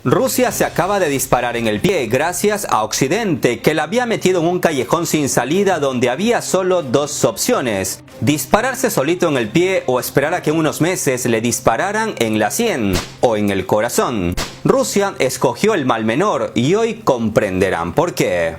Rusia se acaba de disparar en el pie gracias a Occidente, que la había metido en un callejón sin salida donde había solo dos opciones: dispararse solito en el pie o esperar a que en unos meses le dispararan en la sien o en el corazón. Rusia escogió el mal menor y hoy comprenderán por qué.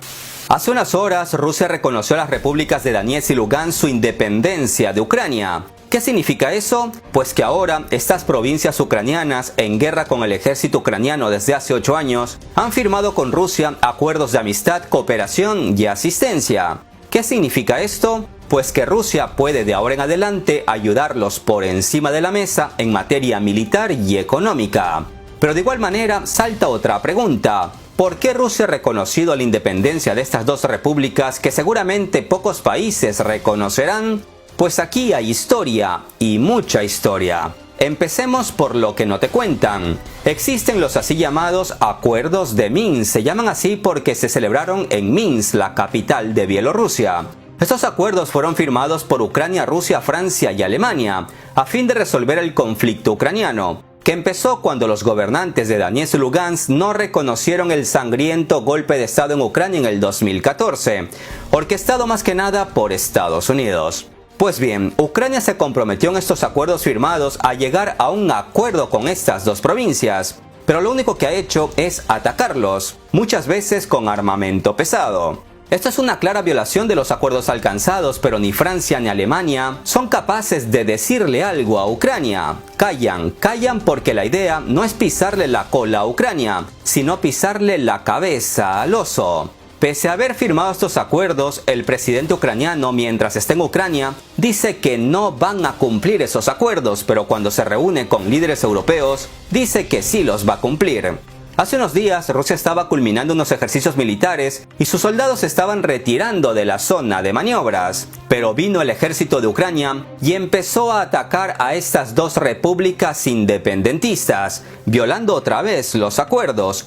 Hace unas horas Rusia reconoció a las repúblicas de Donetsk y Lugansk su independencia de Ucrania. ¿Qué significa eso? Pues que ahora estas provincias ucranianas, en guerra con el ejército ucraniano desde hace 8 años, han firmado con Rusia acuerdos de amistad, cooperación y asistencia. ¿Qué significa esto? Pues que Rusia puede de ahora en adelante ayudarlos por encima de la mesa en materia militar y económica. Pero de igual manera salta otra pregunta. ¿Por qué Rusia ha reconocido la independencia de estas dos repúblicas que seguramente pocos países reconocerán? Pues aquí hay historia, y mucha historia. Empecemos por lo que no te cuentan. Existen los así llamados Acuerdos de Minsk. Se llaman así porque se celebraron en Minsk, la capital de Bielorrusia. Estos acuerdos fueron firmados por Ucrania, Rusia, Francia y Alemania, a fin de resolver el conflicto ucraniano, que empezó cuando los gobernantes de Donetsk y Lugansk no reconocieron el sangriento golpe de Estado en Ucrania en el 2014, orquestado más que nada por Estados Unidos. Pues bien, Ucrania se comprometió en estos acuerdos firmados a llegar a un acuerdo con estas dos provincias, pero lo único que ha hecho es atacarlos, muchas veces con armamento pesado. Esto es una clara violación de los acuerdos alcanzados, pero ni Francia ni Alemania son capaces de decirle algo a Ucrania. Callan porque la idea no es pisarle la cola a Ucrania, sino pisarle la cabeza al oso. Pese a haber firmado estos acuerdos, el presidente ucraniano, mientras está en Ucrania, dice que no van a cumplir esos acuerdos, pero cuando se reúne con líderes europeos, dice que sí los va a cumplir. Hace unos días, Rusia estaba culminando unos ejercicios militares y sus soldados se estaban retirando de la zona de maniobras. Pero vino el ejército de Ucrania y empezó a atacar a estas dos repúblicas independentistas, violando otra vez los acuerdos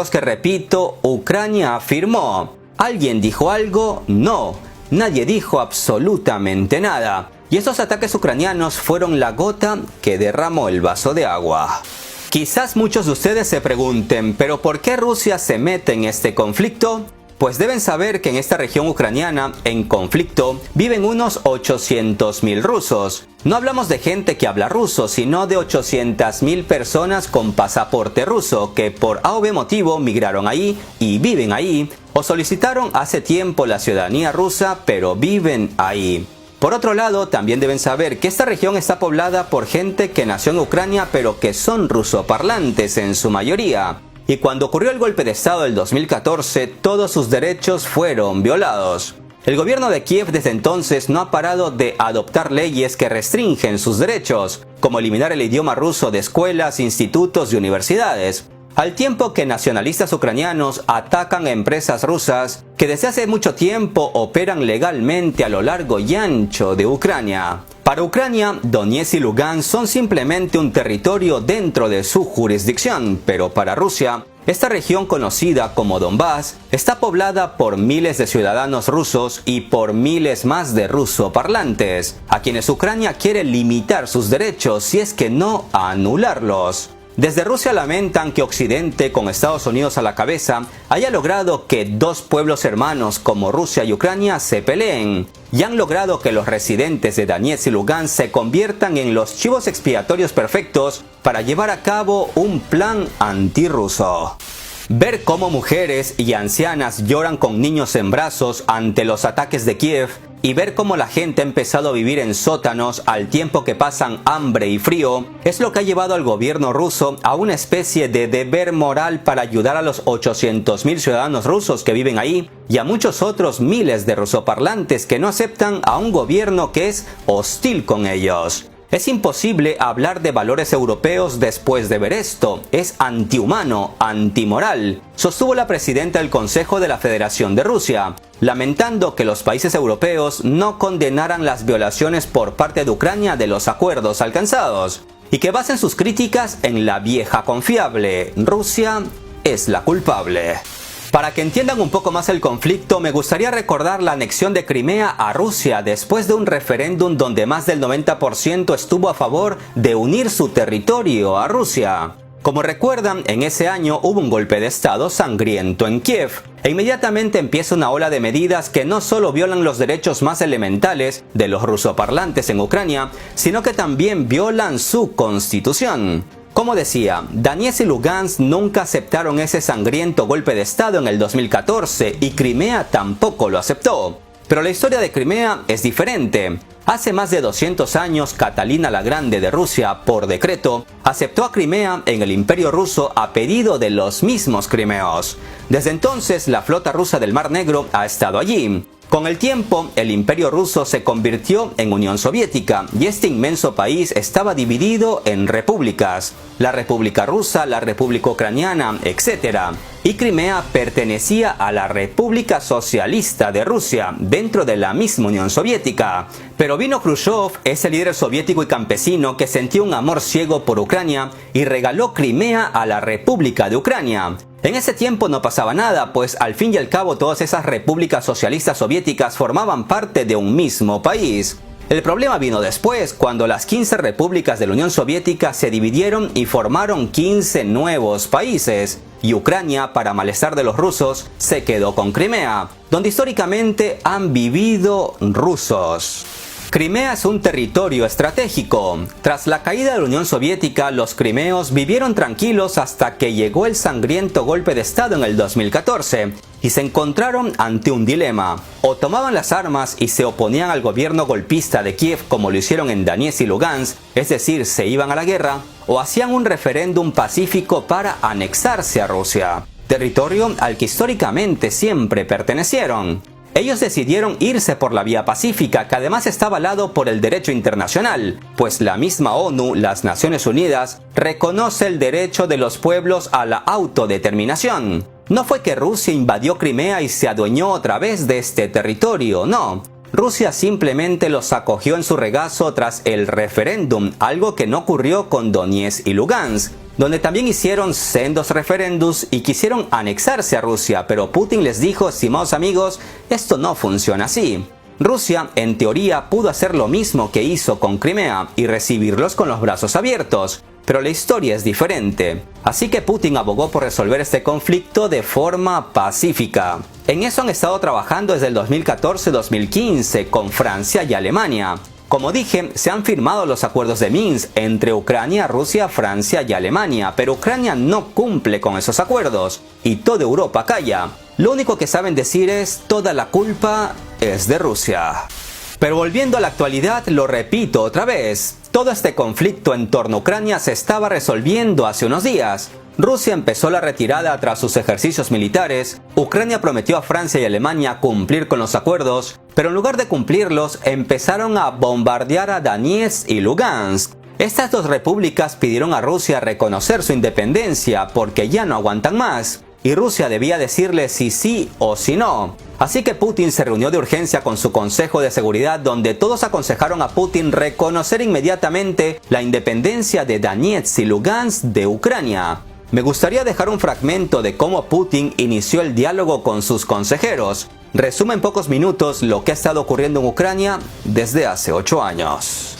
que, repito, Ucrania firmó. ¿Alguien dijo algo? No, nadie dijo absolutamente nada. Y estos ataques ucranianos fueron la gota que derramó el vaso de agua. Quizás muchos de ustedes se pregunten, ¿pero por qué Rusia se mete en este conflicto? Pues deben saber que en esta región ucraniana, en conflicto, viven unos 800.000 rusos. No hablamos de gente que habla ruso, sino de 800.000 personas con pasaporte ruso que por A o B motivo migraron ahí y viven ahí, o solicitaron hace tiempo la ciudadanía rusa, pero viven ahí. Por otro lado, también deben saber que esta región está poblada por gente que nació en Ucrania pero que son rusoparlantes en su mayoría. Y cuando ocurrió el golpe de Estado del 2014, todos sus derechos fueron violados. El gobierno de Kiev desde entonces no ha parado de adoptar leyes que restringen sus derechos, como eliminar el idioma ruso de escuelas, institutos y universidades. Al tiempo que nacionalistas ucranianos atacan a empresas rusas que desde hace mucho tiempo operan legalmente a lo largo y ancho de Ucrania. Para Ucrania, Donetsk y Lugansk son simplemente un territorio dentro de su jurisdicción, pero para Rusia, esta región conocida como Donbass está poblada por miles de ciudadanos rusos y por miles más de rusoparlantes, a quienes Ucrania quiere limitar sus derechos, si es que no anularlos. Desde Rusia lamentan que Occidente, con Estados Unidos a la cabeza, haya logrado que dos pueblos hermanos como Rusia y Ucrania se peleen, y han logrado que los residentes de Donetsk y Lugansk se conviertan en los chivos expiatorios perfectos para llevar a cabo un plan antirruso. Ver cómo mujeres y ancianas lloran con niños en brazos ante los ataques de Kiev y ver cómo la gente ha empezado a vivir en sótanos al tiempo que pasan hambre y frío es lo que ha llevado al gobierno ruso a una especie de deber moral para ayudar a los 800.000 ciudadanos rusos que viven ahí y a muchos otros miles de rusoparlantes que no aceptan a un gobierno que es hostil con ellos. Es imposible hablar de valores europeos después de ver esto. Es antihumano, antimoral, sostuvo la presidenta del Consejo de la Federación de Rusia, lamentando que los países europeos no condenaran las violaciones por parte de Ucrania de los acuerdos alcanzados y que basen sus críticas en la vieja confiable: Rusia es la culpable. Para que entiendan un poco más el conflicto, me gustaría recordar la anexión de Crimea a Rusia después de un referéndum donde más del 90% estuvo a favor de unir su territorio a Rusia. Como recuerdan, en ese año hubo un golpe de estado sangriento en Kiev, e inmediatamente empieza una ola de medidas que no solo violan los derechos más elementales de los rusoparlantes en Ucrania, sino que también violan su constitución. Como decía, Donetsk y Lugansk nunca aceptaron ese sangriento golpe de estado en el 2014 y Crimea tampoco lo aceptó. Pero la historia de Crimea es diferente. Hace más de 200 años, Catalina la Grande de Rusia, por decreto, aceptó a Crimea en el Imperio Ruso a pedido de los mismos crimeos. Desde entonces, la flota rusa del Mar Negro ha estado allí. Con el tiempo, el Imperio Ruso se convirtió en Unión Soviética y este inmenso país estaba dividido en repúblicas, la República Rusa, la República Ucraniana, etc. Y Crimea pertenecía a la República Socialista de Rusia, dentro de la misma Unión Soviética. Pero vino Khrushchev, ese líder soviético y campesino que sentía un amor ciego por Ucrania y regaló Crimea a la República de Ucrania. En ese tiempo no pasaba nada, pues al fin y al cabo todas esas repúblicas socialistas soviéticas formaban parte de un mismo país. El problema vino después, cuando las 15 repúblicas de la Unión Soviética se dividieron y formaron 15 nuevos países. Y Ucrania, para malestar de los rusos, se quedó con Crimea, donde históricamente han vivido rusos. Crimea es un territorio estratégico. Tras la caída de la Unión Soviética, los crimeos vivieron tranquilos hasta que llegó el sangriento golpe de estado en el 2014 y se encontraron ante un dilema. O tomaban las armas y se oponían al gobierno golpista de Kiev como lo hicieron en Donetsk y Lugansk, es decir, se iban a la guerra, o hacían un referéndum pacífico para anexarse a Rusia, territorio al que históricamente siempre pertenecieron. Ellos decidieron irse por la vía pacífica, que además está avalado por el derecho internacional, pues la misma ONU, las Naciones Unidas, reconoce el derecho de los pueblos a la autodeterminación. No fue que Rusia invadió Crimea y se adueñó otra vez de este territorio, no. Rusia simplemente los acogió en su regazo tras el referéndum, algo que no ocurrió con Donetsk y Lugansk, donde también hicieron sendos referéndums y quisieron anexarse a Rusia, pero Putin les dijo: estimados amigos, esto no funciona así. Rusia, en teoría, pudo hacer lo mismo que hizo con Crimea y recibirlos con los brazos abiertos, pero la historia es diferente. Así que Putin abogó por resolver este conflicto de forma pacífica. En eso han estado trabajando desde el 2014-2015 con Francia y Alemania. Como dije, se han firmado los acuerdos de Minsk entre Ucrania, Rusia, Francia y Alemania, pero Ucrania no cumple con esos acuerdos y toda Europa calla. Lo único que saben decir es: toda la culpa es de Rusia. Pero volviendo a la actualidad, lo repito otra vez, todo este conflicto en torno a Ucrania se estaba resolviendo hace unos días. Rusia empezó la retirada tras sus ejercicios militares, Ucrania prometió a Francia y Alemania cumplir con los acuerdos, pero en lugar de cumplirlos, empezaron a bombardear a Donetsk y Lugansk. Estas dos repúblicas pidieron a Rusia reconocer su independencia porque ya no aguantan más, y Rusia debía decirle si sí o si no. Así que Putin se reunió de urgencia con su Consejo de Seguridad, donde todos aconsejaron a Putin reconocer inmediatamente la independencia de Donetsk y Lugansk de Ucrania. Me gustaría dejar un fragmento de cómo Putin inició el diálogo con sus consejeros. Resume en pocos minutos lo que ha estado ocurriendo en Ucrania desde hace 8 años.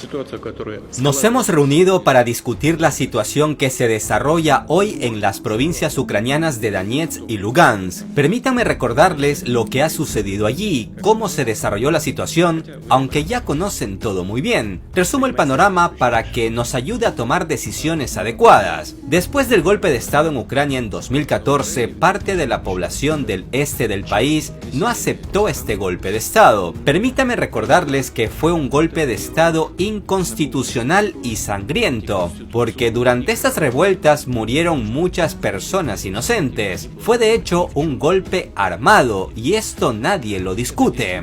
Nos hemos reunido para discutir la situación que se desarrolla hoy en las provincias ucranianas de Donetsk y Lugansk. Permítanme recordarles lo que ha sucedido allí, cómo se desarrolló la situación, aunque ya conocen todo muy bien. Resumo el panorama para que nos ayude a tomar decisiones adecuadas. Después del golpe de estado en Ucrania en 2014, parte de la población del este del país no aceptó este golpe de estado. Permítanme recordarles que fue un golpe de estado inconstitucional y sangriento, porque durante estas revueltas murieron muchas personas inocentes. Fue de hecho un golpe armado y esto nadie lo discute.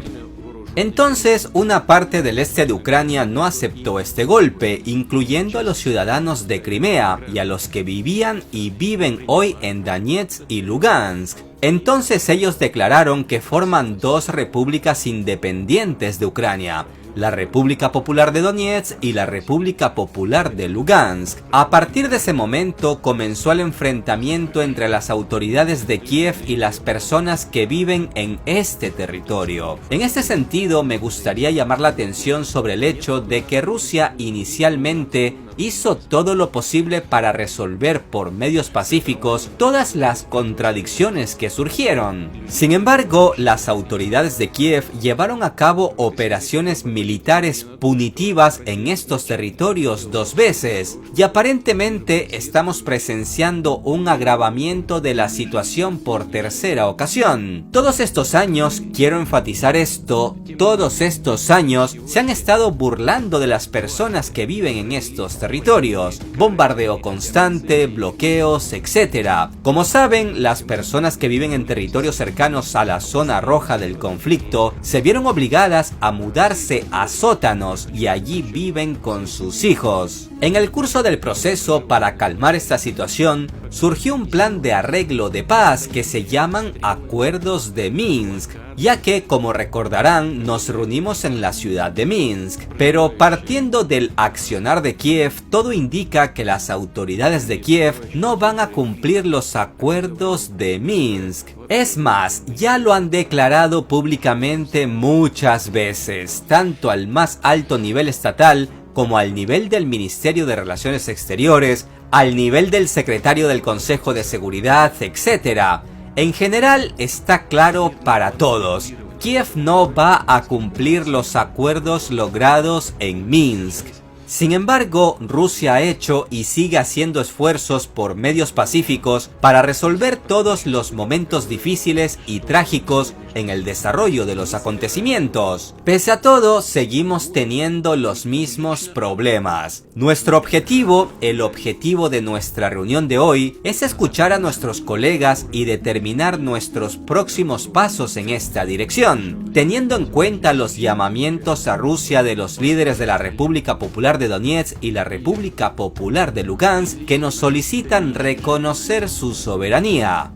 Entonces, una parte del este de Ucrania no aceptó este golpe, incluyendo a los ciudadanos de Crimea y a los que vivían y viven hoy en Donetsk y Lugansk. Entonces ellos declararon que forman dos repúblicas independientes de Ucrania, la República Popular de Donetsk y la República Popular de Lugansk. A partir de ese momento comenzó el enfrentamiento entre las autoridades de Kiev y las personas que viven en este territorio. En este sentido, me gustaría llamar la atención sobre el hecho de que Rusia inicialmente hizo todo lo posible para resolver por medios pacíficos todas las contradicciones que surgieron. Sin embargo, las autoridades de Kiev llevaron a cabo operaciones militares punitivas en estos territorios 2 veces, y aparentemente estamos presenciando un agravamiento de la situación por tercera ocasión. Todos estos años, quiero enfatizar esto, todos estos años se han estado burlando de las personas que viven en estos territorios, bombardeo constante, bloqueos, etc. Como saben, las personas que viven en territorios cercanos a la zona roja del conflicto se vieron obligadas a mudarse a sótanos y allí viven con sus hijos. En el curso del proceso para calmar esta situación, surgió un plan de arreglo de paz que se llaman Acuerdos de Minsk, ya que, como recordarán, nos reunimos en la ciudad de Minsk. Pero partiendo del accionar de Kiev, todo indica que las autoridades de Kiev no van a cumplir los acuerdos de Minsk. Es más, ya lo han declarado públicamente muchas veces, tanto al más alto nivel estatal como al nivel del Ministerio de Relaciones Exteriores, al nivel del secretario del Consejo de Seguridad, etc. En general está claro para todos, Kiev no va a cumplir los acuerdos logrados en Minsk. Sin embargo, Rusia ha hecho y sigue haciendo esfuerzos por medios pacíficos para resolver todos los momentos difíciles y trágicos en el desarrollo de los acontecimientos. Pese a todo, seguimos teniendo los mismos problemas. Nuestro objetivo, el objetivo de nuestra reunión de hoy, es escuchar a nuestros colegas y determinar nuestros próximos pasos en esta dirección, teniendo en cuenta los llamamientos a Rusia de los líderes de la República Popular de Donetsk y la República Popular de Lugansk, que nos solicitan reconocer su soberanía.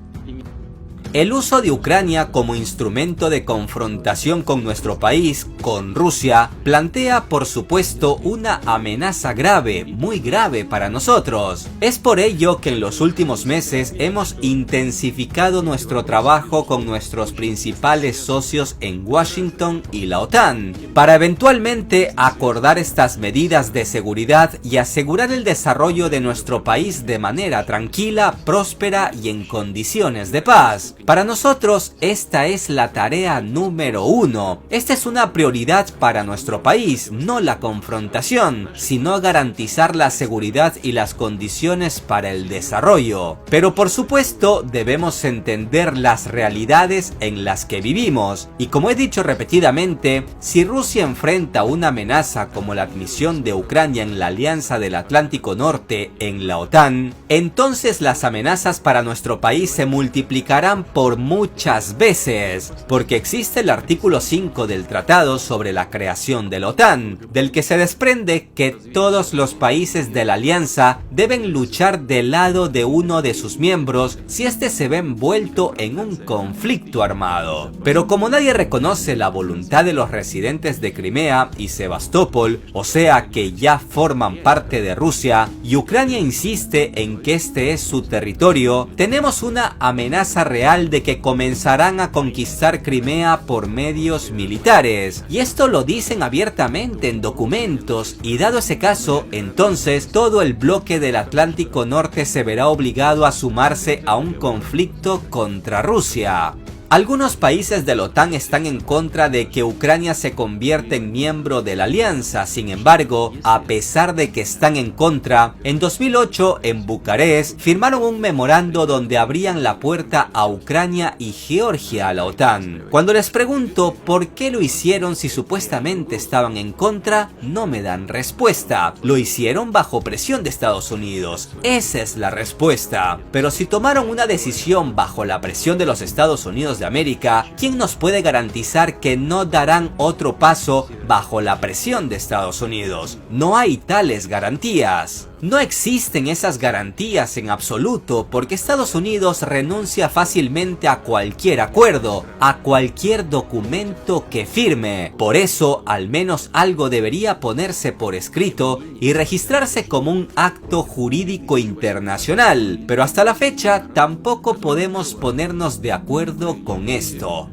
El uso de Ucrania como instrumento de confrontación con nuestro país, con Rusia, plantea por supuesto una amenaza grave, muy grave para nosotros. Es por ello que en los últimos meses hemos intensificado nuestro trabajo con nuestros principales socios en Washington y la OTAN, para eventualmente acordar estas medidas de seguridad y asegurar el desarrollo de nuestro país de manera tranquila, próspera y en condiciones de paz. Para nosotros, esta es la tarea número 1. Esta es una prioridad para nuestro país, no la confrontación, sino garantizar la seguridad y las condiciones para el desarrollo. Pero por supuesto, debemos entender las realidades en las que vivimos. Y como he dicho repetidamente, si Rusia enfrenta una amenaza como la admisión de Ucrania en la Alianza del Atlántico Norte en la OTAN, entonces las amenazas para nuestro país se multiplicarán por muchas veces, porque existe el artículo 5 del Tratado sobre la creación de la OTAN, del que se desprende que todos los países de la alianza deben luchar del lado de uno de sus miembros si éste se ve envuelto en un conflicto armado. Pero como nadie reconoce la voluntad de los residentes de Crimea y Sebastopol, o sea que ya forman parte de Rusia, y Ucrania insiste en que este es su territorio, tenemos una amenaza real de que comenzarán a conquistar Crimea por medios militares. Y esto lo dicen abiertamente en documentos, y dado ese caso, entonces todo el bloque del Atlántico Norte se verá obligado a sumarse a un conflicto contra Rusia. Algunos países de la OTAN están en contra de que Ucrania se convierta en miembro de la alianza. Sin embargo, a pesar de que están en contra, en 2008 en Bucarest firmaron un memorando donde abrían la puerta a Ucrania y Georgia a la OTAN. Cuando les pregunto por qué lo hicieron si supuestamente estaban en contra, no me dan respuesta. Lo hicieron bajo presión de Estados Unidos. Esa es la respuesta. Pero si tomaron una decisión bajo la presión de los Estados Unidos de América, ¿quién nos puede garantizar que no darán otro paso bajo la presión de Estados Unidos? No hay tales garantías. No existen esas garantías en absoluto, porque Estados Unidos renuncia fácilmente a cualquier acuerdo, a cualquier documento que firme. Por eso, al menos algo debería ponerse por escrito y registrarse como un acto jurídico internacional. Pero hasta la fecha, tampoco podemos ponernos de acuerdo con esto.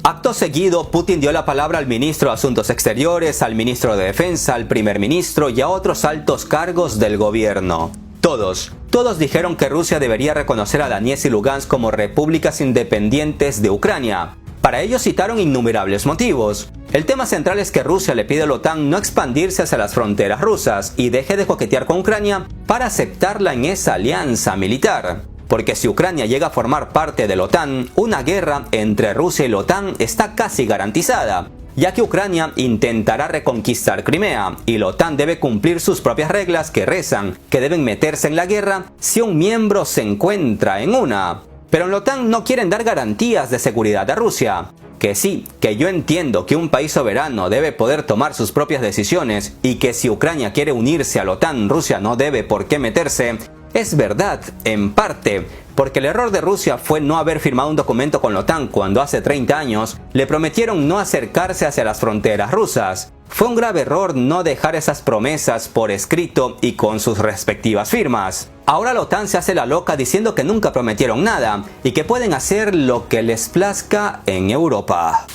Acto seguido, Putin dio la palabra al ministro de Asuntos Exteriores, al ministro de Defensa, al primer ministro y a otros altos cargos del gobierno. Todos dijeron que Rusia debería reconocer a Donetsk y Lugansk como repúblicas independientes de Ucrania. Para ello citaron innumerables motivos. El tema central es que Rusia le pide a la OTAN no expandirse hacia las fronteras rusas y deje de coquetear con Ucrania para aceptarla en esa alianza militar. Porque si Ucrania llega a formar parte de la OTAN, una guerra entre Rusia y la OTAN está casi garantizada, ya que Ucrania intentará reconquistar Crimea y la OTAN debe cumplir sus propias reglas que rezan que deben meterse en la guerra si un miembro se encuentra en una. Pero en la OTAN no quieren dar garantías de seguridad a Rusia. Que sí, que yo entiendo que un país soberano debe poder tomar sus propias decisiones y que si Ucrania quiere unirse a la OTAN, Rusia no debe por qué meterse. Es verdad, en parte, porque el error de Rusia fue no haber firmado un documento con la OTAN cuando hace 30 años le prometieron no acercarse hacia las fronteras rusas. Fue un grave error no dejar esas promesas por escrito y con sus respectivas firmas. Ahora la OTAN se hace la loca diciendo que nunca prometieron nada y que pueden hacer lo que les plazca en Europa.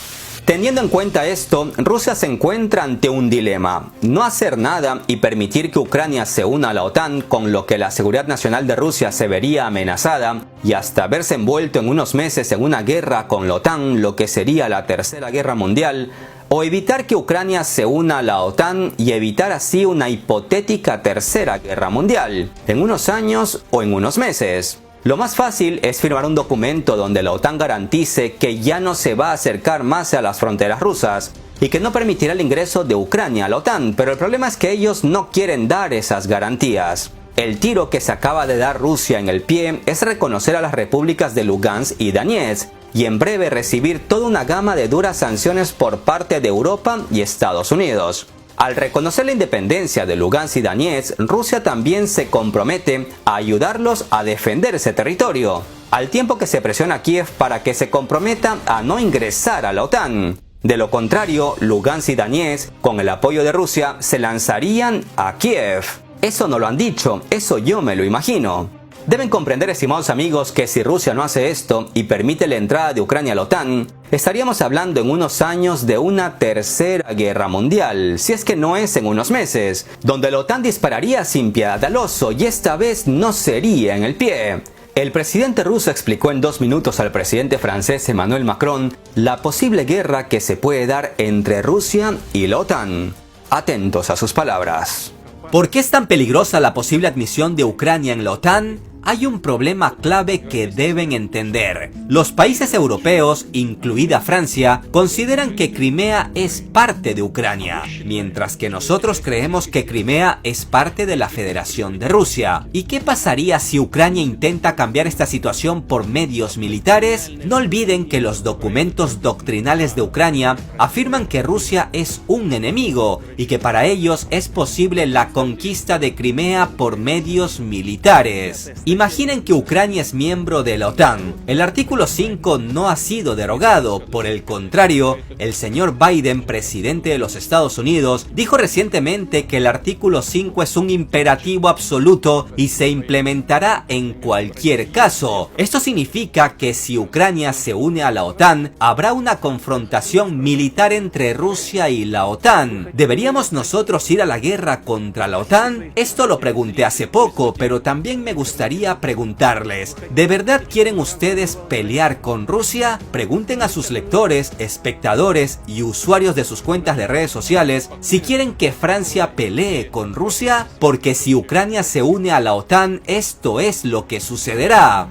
Teniendo en cuenta esto, Rusia se encuentra ante un dilema: no hacer nada y permitir que Ucrania se una a la OTAN, con lo que la seguridad nacional de Rusia se vería amenazada y hasta verse envuelto en unos meses en una guerra con la OTAN, lo que sería la Tercera Guerra Mundial, o evitar que Ucrania se una a la OTAN y evitar así una hipotética Tercera Guerra Mundial, en unos años o en unos meses. Lo más fácil es firmar un documento donde la OTAN garantice que ya no se va a acercar más a las fronteras rusas y que no permitirá el ingreso de Ucrania a la OTAN, pero el problema es que ellos no quieren dar esas garantías. El tiro que se acaba de dar Rusia en el pie es reconocer a las repúblicas de Lugansk y Donetsk y en breve recibir toda una gama de duras sanciones por parte de Europa y Estados Unidos. Al reconocer la independencia de Lugansk y Donetsk, Rusia también se compromete a ayudarlos a defender ese territorio, al tiempo que se presiona a Kiev para que se comprometa a no ingresar a la OTAN. De lo contrario, Lugansk y Donetsk, con el apoyo de Rusia, se lanzarían a Kiev. Eso no lo han dicho, eso yo me lo imagino. Deben comprender, estimados amigos, que si Rusia no hace esto y permite la entrada de Ucrania a la OTAN, estaríamos hablando en unos años de una tercera guerra mundial, si es que no es en unos meses, donde la OTAN dispararía sin piedad al oso y esta vez no sería en el pie. El presidente ruso explicó en 2 minutos al presidente francés Emmanuel Macron la posible guerra que se puede dar entre Rusia y la OTAN. Atentos a sus palabras. ¿Por qué es tan peligrosa la posible admisión de Ucrania en la OTAN? Hay un problema clave que deben entender. Los países europeos, incluida Francia, consideran que Crimea es parte de Ucrania, mientras que nosotros creemos que Crimea es parte de la Federación de Rusia. ¿Y qué pasaría si Ucrania intenta cambiar esta situación por medios militares? No olviden que los documentos doctrinales de Ucrania afirman que Rusia es un enemigo y que para ellos es posible la conquista de Crimea por medios militares. Imaginen que Ucrania es miembro de la OTAN. El artículo 5 no ha sido derogado. Por el contrario, el señor Biden, presidente de los Estados Unidos, dijo recientemente que el artículo 5 es un imperativo absoluto y se implementará en cualquier caso. Esto significa que si Ucrania se une a la OTAN, habrá una confrontación militar entre Rusia y la OTAN. ¿Deberíamos nosotros ir a la guerra contra la OTAN? Esto lo pregunté hace poco, pero también me gustaría preguntarles, ¿de verdad quieren ustedes pelear con Rusia? Pregunten a sus lectores, espectadores y usuarios de sus cuentas de redes sociales si quieren que Francia pelee con Rusia, porque si Ucrania se une a la OTAN, esto es lo que sucederá.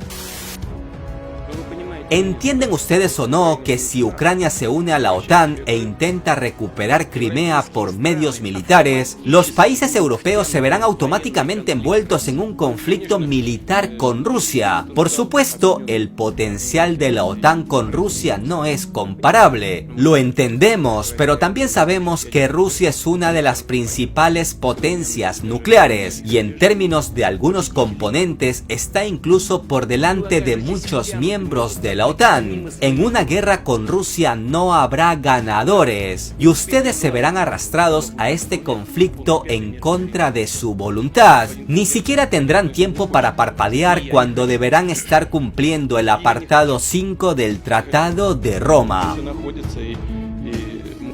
¿Entienden ustedes o no que si Ucrania se une a la OTAN e intenta recuperar Crimea por medios militares, los países europeos se verán automáticamente envueltos en un conflicto militar con Rusia? Por supuesto, el potencial de la OTAN con Rusia no es comparable. Lo entendemos, pero también sabemos que Rusia es una de las principales potencias nucleares y en términos de algunos componentes está incluso por delante de muchos miembros de la la OTAN. En una guerra con Rusia no habrá ganadores y ustedes se verán arrastrados a este conflicto en contra de su voluntad. Ni siquiera tendrán tiempo para parpadear cuando deberán estar cumpliendo el apartado 5 del Tratado de Roma.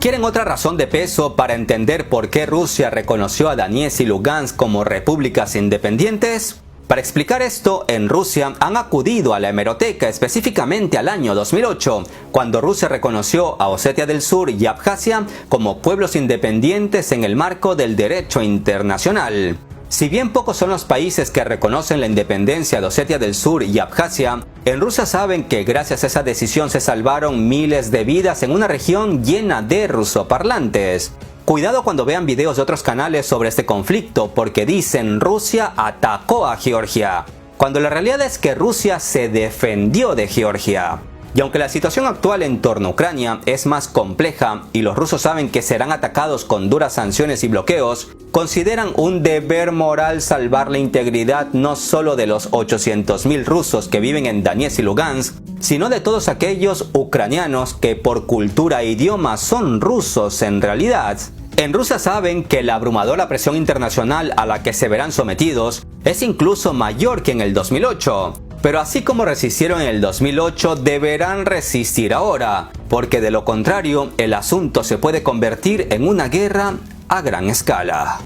¿Quieren otra razón de peso para entender por qué Rusia reconoció a Donetsk y Lugansk como repúblicas independientes? Para explicar esto, en Rusia han acudido a la hemeroteca, específicamente al año 2008, cuando Rusia reconoció a Osetia del Sur y Abjasia como pueblos independientes en el marco del derecho internacional. Si bien pocos son los países que reconocen la independencia de Osetia del Sur y Abjasia, en Rusia saben que gracias a esa decisión se salvaron miles de vidas en una región llena de rusoparlantes. Cuidado cuando vean videos de otros canales sobre este conflicto, porque dicen Rusia atacó a Georgia, cuando la realidad es que Rusia se defendió de Georgia. Y aunque la situación actual en torno a Ucrania es más compleja y los rusos saben que serán atacados con duras sanciones y bloqueos, consideran un deber moral salvar la integridad no solo de los 800.000 rusos que viven en Donetsk y Lugansk, sino de todos aquellos ucranianos que por cultura e idioma son rusos en realidad. En Rusia saben que la abrumadora presión internacional a la que se verán sometidos es incluso mayor que en el 2008. Pero así como resistieron en el 2008, deberán resistir ahora, porque de lo contrario, el asunto se puede convertir en una guerra a gran escala.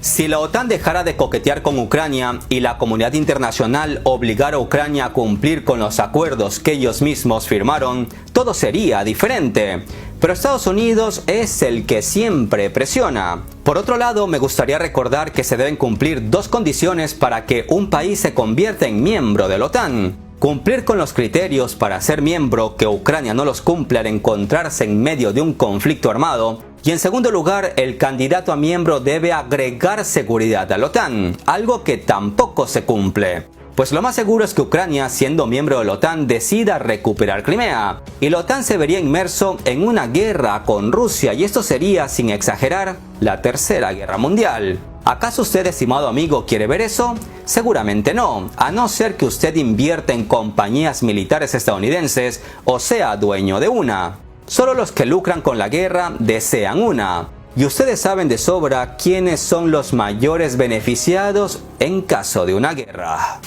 Si la OTAN dejara de coquetear con Ucrania y la comunidad internacional obligara a Ucrania a cumplir con los acuerdos que ellos mismos firmaron, todo sería diferente. Pero Estados Unidos es el que siempre presiona. Por otro lado, me gustaría recordar que se deben cumplir dos condiciones para que un país se convierta en miembro de la OTAN. Cumplir con los criterios para ser miembro, que Ucrania no los cumple al encontrarse en medio de un conflicto armado. Y en segundo lugar, el candidato a miembro debe agregar seguridad a la OTAN, algo que tampoco se cumple. Pues lo más seguro es que Ucrania, siendo miembro de la OTAN, decida recuperar Crimea. Y la OTAN se vería inmerso en una guerra con Rusia, y esto sería, sin exagerar, la Tercera Guerra Mundial. ¿Acaso usted, estimado amigo, quiere ver eso? Seguramente no, a no ser que usted invierta en compañías militares estadounidenses o sea dueño de una. Solo los que lucran con la guerra desean una. Y ustedes saben de sobra quiénes son los mayores beneficiados en caso de una guerra.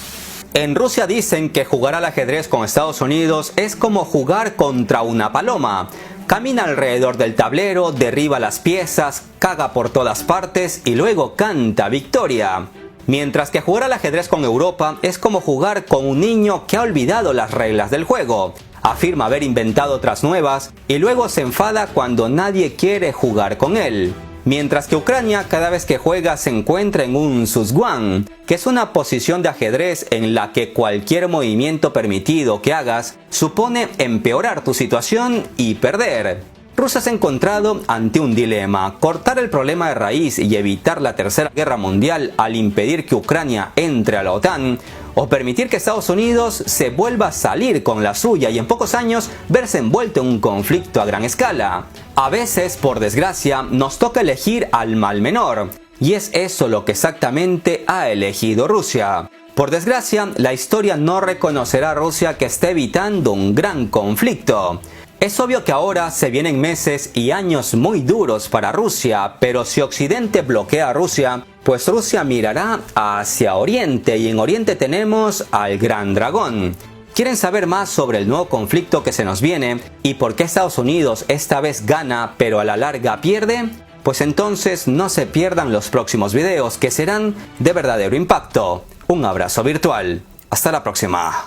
En Rusia dicen que jugar al ajedrez con Estados Unidos es como jugar contra una paloma. Camina alrededor del tablero, derriba las piezas, caga por todas partes y luego canta victoria. Mientras que jugar al ajedrez con Europa es como jugar con un niño que ha olvidado las reglas del juego. Afirma haber inventado otras nuevas y luego se enfada cuando nadie quiere jugar con él. Mientras que Ucrania cada vez que juega se encuentra en un Suzwan, que es una posición de ajedrez en la que cualquier movimiento permitido que hagas supone empeorar tu situación y perder. Rusia se ha encontrado ante un dilema: cortar el problema de raíz y evitar la Tercera Guerra Mundial al impedir que Ucrania entre a la OTAN, o permitir que Estados Unidos se vuelva a salir con la suya y en pocos años verse envuelto en un conflicto a gran escala. A veces, por desgracia, nos toca elegir al mal menor, y es eso lo que exactamente ha elegido Rusia. Por desgracia, la historia no reconocerá a Rusia que esté evitando un gran conflicto. Es obvio que ahora se vienen meses y años muy duros para Rusia, pero si Occidente bloquea a Rusia, pues Rusia mirará hacia Oriente, y en Oriente tenemos al Gran Dragón. ¿Quieren saber más sobre el nuevo conflicto que se nos viene y por qué Estados Unidos esta vez gana pero a la larga pierde? Pues entonces no se pierdan los próximos videos, que serán de verdadero impacto. Un abrazo virtual. Hasta la próxima.